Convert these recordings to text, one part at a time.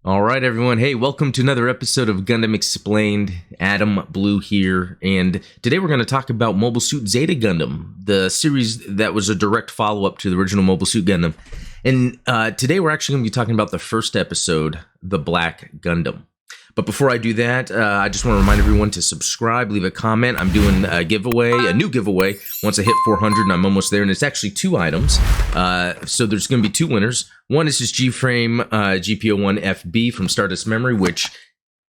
All right, everyone. Hey, welcome to another episode of Gundam Explained. Adam Blue here, and today we're going to talk about Mobile Suit Zeta Gundam, the series that was a direct follow-up to the original Mobile Suit Gundam. And today we're actually going to be talking about the first episode, The Black Gundam. But before I do that, I just want to remind everyone to subscribe, leave a comment. I'm doing a giveaway, a new giveaway, once I hit 400, and I'm almost there. And it's actually 2 items. So there's going to be 2 winners. One is this G-Frame EP01 FB from Stardust Memory, which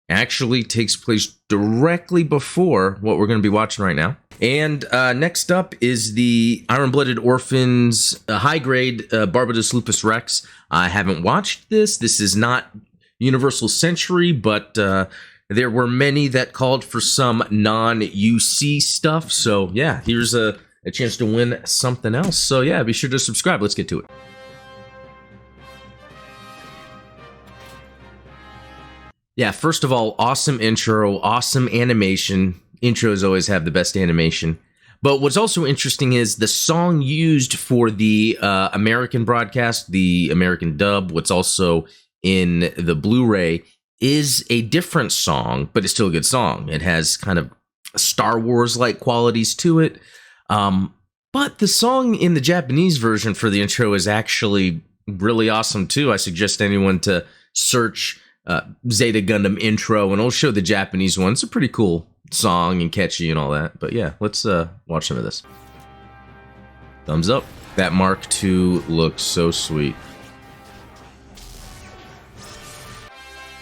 actually takes place directly before what we're going to be watching right now. And next up is the Iron-Blooded Orphans high-grade Barbados Lupus Rex. I haven't watched this. This is not Universal Century, but there were many that called for some non-UC stuff. So yeah, here's a chance to win something else. So yeah, be sure to subscribe. Let's get to it. Yeah, first of all, awesome intro, awesome animation. Intros always have the best animation. But what's also interesting is the song used for the American broadcast, the American dub, what's also in the Blu-ray is a different song, but it's still a good song. It has kind of Star Wars-like qualities to it. But the song in the Japanese version for the intro is actually really awesome too. I suggest anyone to search Zeta Gundam intro, and it'll show the Japanese one. It's a pretty cool song and catchy and all that. But yeah, let's watch some of this. Thumbs up. That Mark II looks so sweet.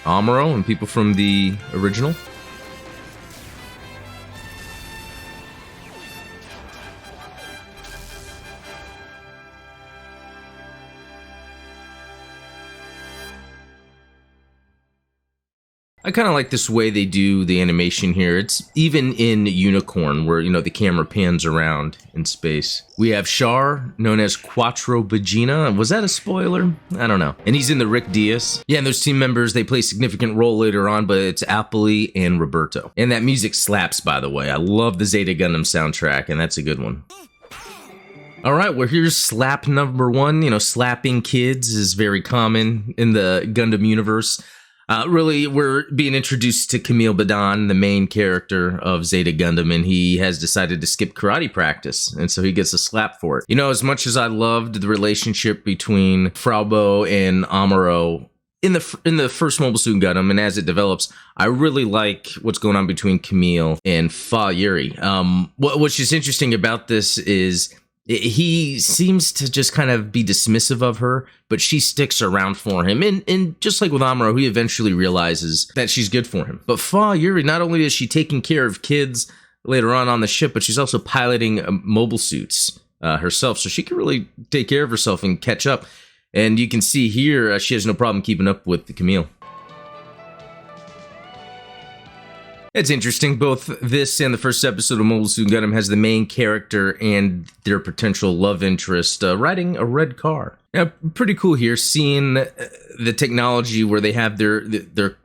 Amuro and people from the original. I kind of like this way they do the animation here. It's even in Unicorn, where, you know, the camera pans around in space. We have Char, known as Quattro Bagina. Was that a spoiler? I don't know. And he's in the Rick Diaz. Yeah, and those team members, they play a significant role later on, but it's Apolly and Roberto. And that music slaps, by the way. I love the Zeta Gundam soundtrack, and that's a good one. All right, well, here's slap number 1. You know, slapping kids is very common in the Gundam universe. Really, we're being introduced to Camille Badan, the main character of Zeta Gundam, and he has decided to skip karate practice, and so he gets a slap for it. You know, as much as I loved the relationship between Fraubo and Amuro in the first Mobile Suit Gundam, and as it develops, I really like what's going on between Camille and Fa Yuri. What's just interesting about this is he seems to just kind of be dismissive of her, but she sticks around for him. And just like with Amuro, he eventually realizes that she's good for him. But Fa Yuri, not only is she taking care of kids later on the ship, but she's also piloting mobile suits herself. So she can really take care of herself and catch up. And you can see here, she has no problem keeping up with Camille. It's interesting, both this and the first episode of Mobile Suit Gundam has the main character and their potential love interest riding a red car. Yeah, pretty cool here, seeing the technology where they have their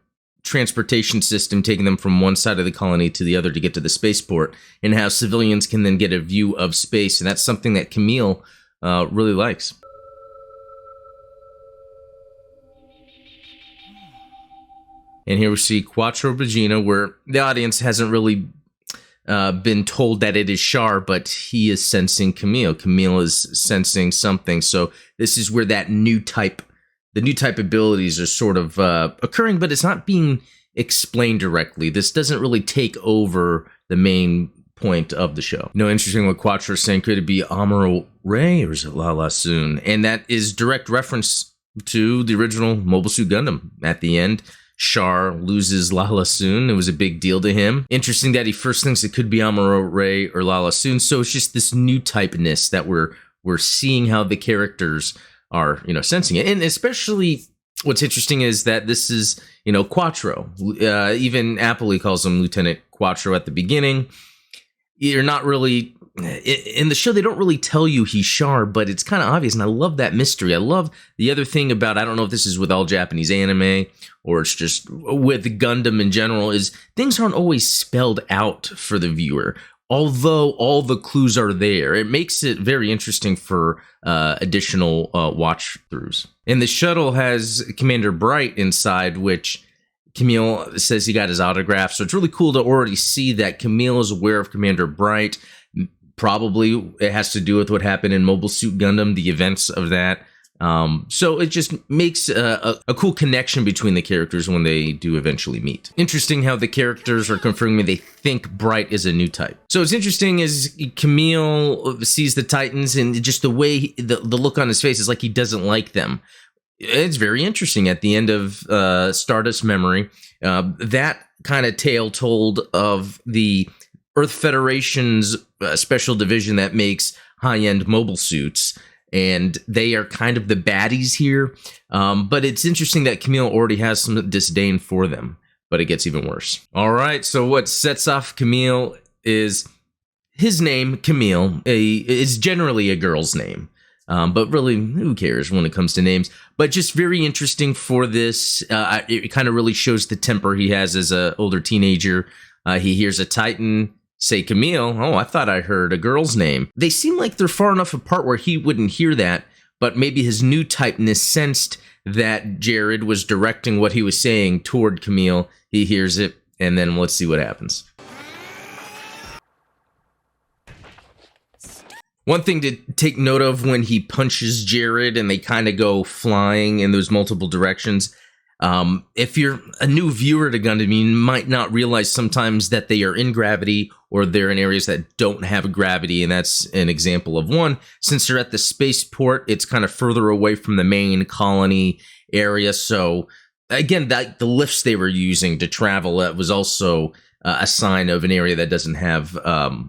transportation system taking them from one side of the colony to the other to get to the spaceport, and how civilians can then get a view of space, and that's something that Camille really likes. And here we see Quattro Bagina, where the audience hasn't really been told that it is Char, but he is sensing Camille. Camille is sensing something. So this is where the new type abilities are sort of occurring, but it's not being explained directly. This doesn't really take over the main point of the show. You know, interesting what Quattro is saying. Could it be Amuro Ray or is it Lala Soon? And that is direct reference to the original Mobile Suit Gundam. At the end, Char loses Lala Soon. It was a big deal to him. Interesting that he first thinks it could be Amuro Ray or Lala Soon. So it's just this new typeness that we're seeing how the characters are, you know, sensing it. And especially what's interesting is that this is, you know, Quattro. Even Apolly calls him Lieutenant Quattro at the beginning. You're not really in the show, they don't really tell you he's Char, but it's kind of obvious, and I love that mystery. I love the other thing about, I don't know if this is with all Japanese anime, or it's just with Gundam in general, is things aren't always spelled out for the viewer. although all the clues are there. It makes it very interesting for additional watch throughs. And the shuttle has Commander Bright inside, which Camille says he got his autograph. So it's really cool to already see that Camille is aware of Commander Bright. Probably it has to do with what happened in Mobile Suit Gundam, the events of that. So it just makes a cool connection between the characters when they do eventually meet. Interesting how the characters are confirming they think Bright is a new type. So it's interesting as Camille sees the Titans and just the way, the look on his face is like he doesn't like them. It's very interesting at the end of Stardust Memory. That kind of tale told of the Earth Federation's special division that makes high-end mobile suits. And they are kind of the baddies here. But it's interesting that Camille already has some disdain for them. But it gets even worse. All right, so what sets off Camille is his name, Camille, is generally a girl's name. But really, who cares when it comes to names? But just very interesting for this. It kind of really shows the temper he has as an older teenager. He hears a Titan say Camille. Oh, I thought I heard a girl's name. They seem like they're far enough apart where he wouldn't hear that, but maybe his new typeness sensed that Jared was directing what he was saying toward Camille. He hears it, and then let's see what happens. One thing to take note of when he punches Jared and they kind of go flying in those multiple directions. If you're a new viewer to Gundam, you might not realize sometimes that they are in gravity or they're in areas that don't have gravity, and that's an example of one. Since they're at the spaceport, it's kind of further away from the main colony area. So again, the lifts they were using to travel was also a sign of an area that doesn't have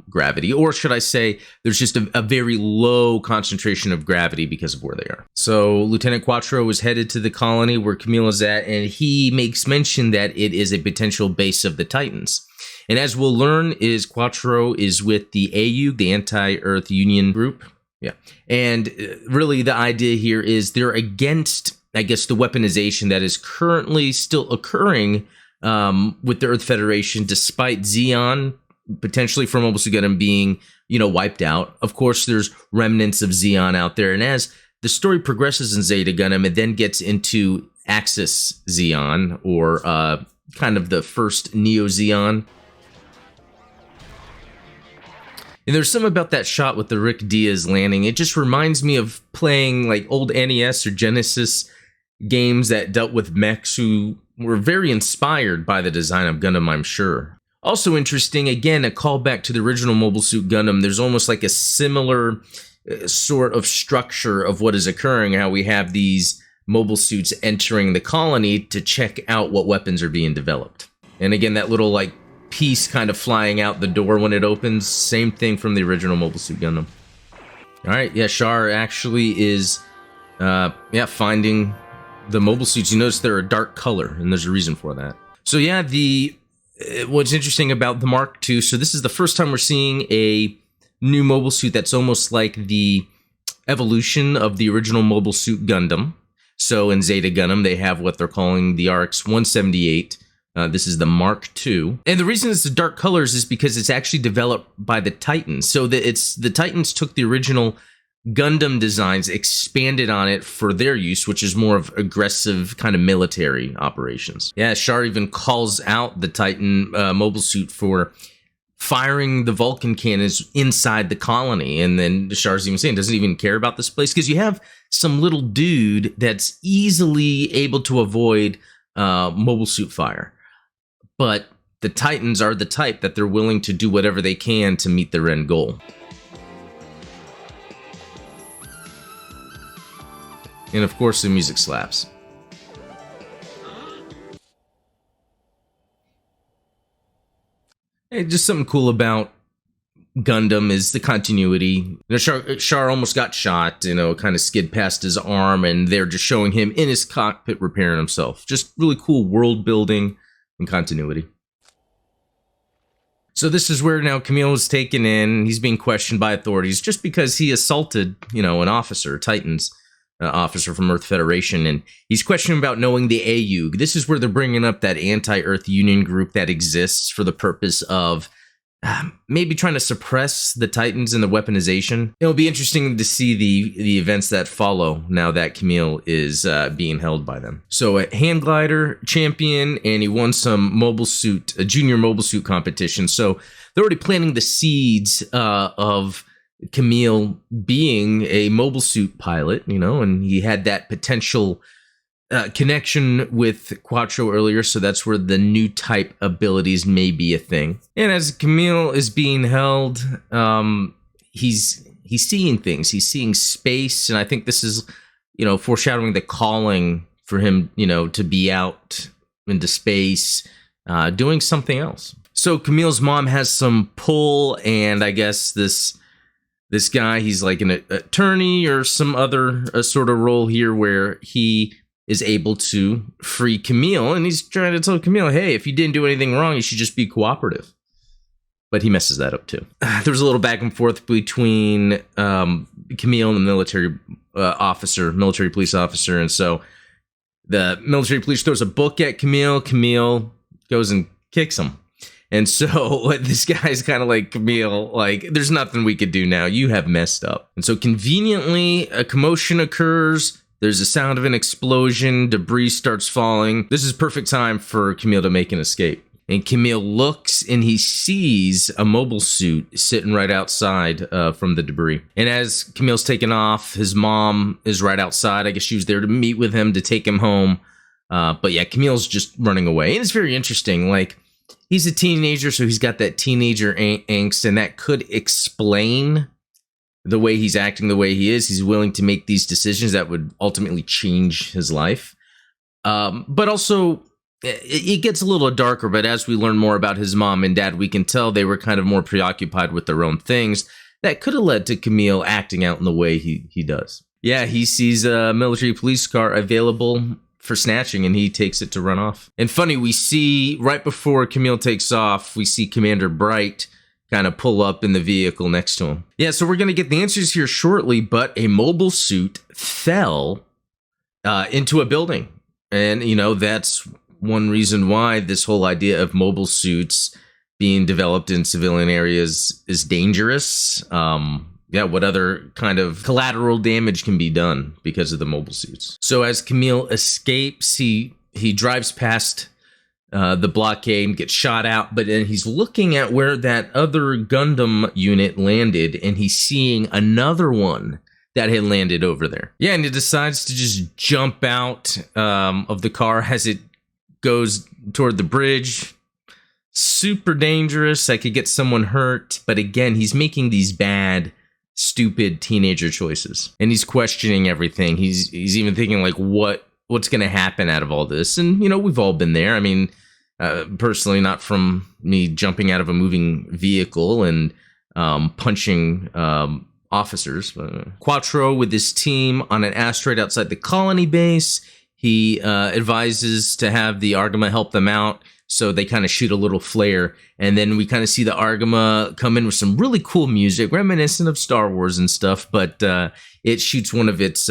gravity, or should I say there's just a very low concentration of gravity because of where they are. So Lieutenant Quattro is headed to the colony where Camille is at, and he makes mention that it is a potential base of the Titans. And as we'll learn, Quattro is with the AU, the Anti-Earth Union group. Yeah, and really the idea here is they're against, I guess, the weaponization that is currently still occurring with the Earth Federation, despite Zeon, potentially from Mobile Suit Gundam, being, wiped out. Of course, there's remnants of Zeon out there. And as the story progresses in Zeta Gundam, it then gets into Axis Zeon, or kind of the first Neo Zeon. And there's something about that shot with the Rick Diaz landing. It just reminds me of playing like old NES or Genesis games that dealt with mechs who were very inspired by the design of Gundam, I'm sure. Also interesting, again, a callback to the original Mobile Suit Gundam. There's almost like a similar sort of structure of what is occurring, how we have these mobile suits entering the colony to check out what weapons are being developed. And again, that little like piece kind of flying out the door when it opens, same thing from the original Mobile Suit Gundam. All right, yeah, Char actually is, finding the mobile suits. You notice they're a dark color, and there's a reason for that. So yeah, what's interesting about the Mark II, so this is the first time we're seeing a new mobile suit that's almost like the evolution of the original Mobile Suit Gundam. So in Zeta Gundam, they have what they're calling the RX-178. This is the Mark II. And the reason it's the dark colors is because it's actually developed by the Titans. So the Titans took the original Gundam designs, expanded on it for their use, which is more of aggressive kind of military operations. Yeah, Char even calls out the Titan mobile suit for firing the Vulcan cannons inside the colony. And then Char's even saying, doesn't even care about this place, because you have some little dude that's easily able to avoid mobile suit fire. But the Titans are the type that they're willing to do whatever they can to meet their end goal. And of course, the music slaps. Hey, just something cool about Gundam is the continuity. Char almost got shot, kind of skid past his arm, and they're just showing him in his cockpit repairing himself. Just really cool world building and continuity. So this is where now Camille is taken in. He's being questioned by authorities just because he assaulted, an officer, Titans officer from Earth Federation, and he's questioning about knowing the AU. This is where they're bringing up that anti-Earth Union group that exists for the purpose of maybe trying to suppress the Titans and the weaponization. It'll be interesting to see the events that follow now that Camille is being held by them. So a hand glider champion, and he won a junior mobile suit competition. So they're already planting the seeds of Camille being a mobile suit pilot, and he had that potential connection with Quattro earlier, so that's where the new type abilities may be a thing. And as Camille is being held, he's seeing things. He's seeing space, and I think this is, foreshadowing the calling for him, to be out into space, doing something else. So Camille's mom has some pull, and I guess this guy, he's like an attorney or some other sort of role here where he is able to free Camille, and he's trying to tell Camille, hey, if you didn't do anything wrong, you should just be cooperative. But he messes that up too. There was a little back and forth between Camille and the military police officer, and so the military police throws a book at Camille. Camille goes and kicks him. And so this guy's kind of like, Camille, like, there's nothing we could do now. You have messed up. And so conveniently, a commotion occurs. There's a sound of an explosion. Debris starts falling. This is perfect time for Camille to make an escape. And Camille looks and he sees a mobile suit sitting right outside from the debris. And as Camille's taking off, his mom is right outside. I guess she was there to meet with him, to take him home. But yeah, Camille's just running away. And it's very interesting. Like, he's a teenager, so he's got that teenager angst, and that could explain the way he's acting the way he is. He's willing to make these decisions that would ultimately change his life. But also, it gets a little darker, but as we learn more about his mom and dad, we can tell they were kind of more preoccupied with their own things. That could have led to Camille acting out in the way he does. Yeah, he sees a military police car available for snatching, and he takes it to run off. And funny, we see right before Camille takes off, we see Commander Bright kind of pull up in the vehicle next to him. Yeah, so we're going to get the answers here shortly, but a mobile suit fell into a building. And, that's one reason why this whole idea of mobile suits being developed in civilian areas is dangerous. What other kind of collateral damage can be done because of the mobile suits? So as Camille escapes, he drives past the blockade and gets shot out, but then he's looking at where that other Gundam unit landed, and he's seeing another one that had landed over there. Yeah, and he decides to just jump out of the car as it goes toward the bridge. Super dangerous. I could get someone hurt, but again, he's making these bad, stupid teenager choices, and he's questioning everything. He's even thinking like, what's going to happen out of all this? And we've all been there. I mean, personally, not from me jumping out of a moving vehicle and punching officers. Quattro with his team on an asteroid outside the colony base. He advises to have the Argama help them out. So they kind of shoot a little flare, and then we kind of see the Argama come in with some really cool music, reminiscent of Star Wars and stuff, but it shoots one of its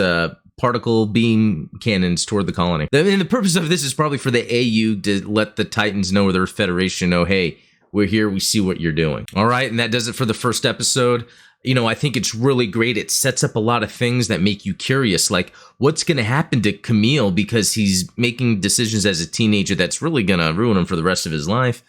particle beam cannons toward the colony. And the purpose of this is probably for the AU to let the Titans know, or the Federation know, hey, we're here, we see what you're doing. All right, and that does it for the first episode. I think it's really great. It sets up a lot of things that make you curious, like what's going to happen to Camille, because he's making decisions as a teenager that's really going to ruin him for the rest of his life.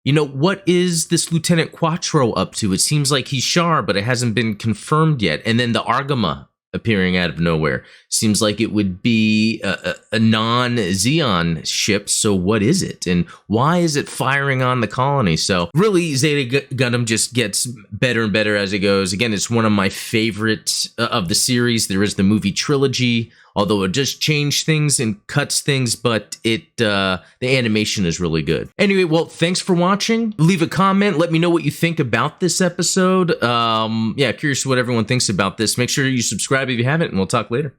What is this Lieutenant Quattro up to? It seems like he's Char, but it hasn't been confirmed yet. And then the Argama appearing out of nowhere. Seems like it would be a non-Xeon ship, so what is it? And why is it firing on the colony? So really, Zeta Gundam just gets better and better as it goes. Again, it's one of my favorites of the series. There is the movie trilogy, although it just changed things and cuts things, but the animation is really good. Anyway, well, thanks for watching. Leave a comment. Let me know what you think about this episode. Curious what everyone thinks about this. Make sure you subscribe if you haven't, and we'll talk later.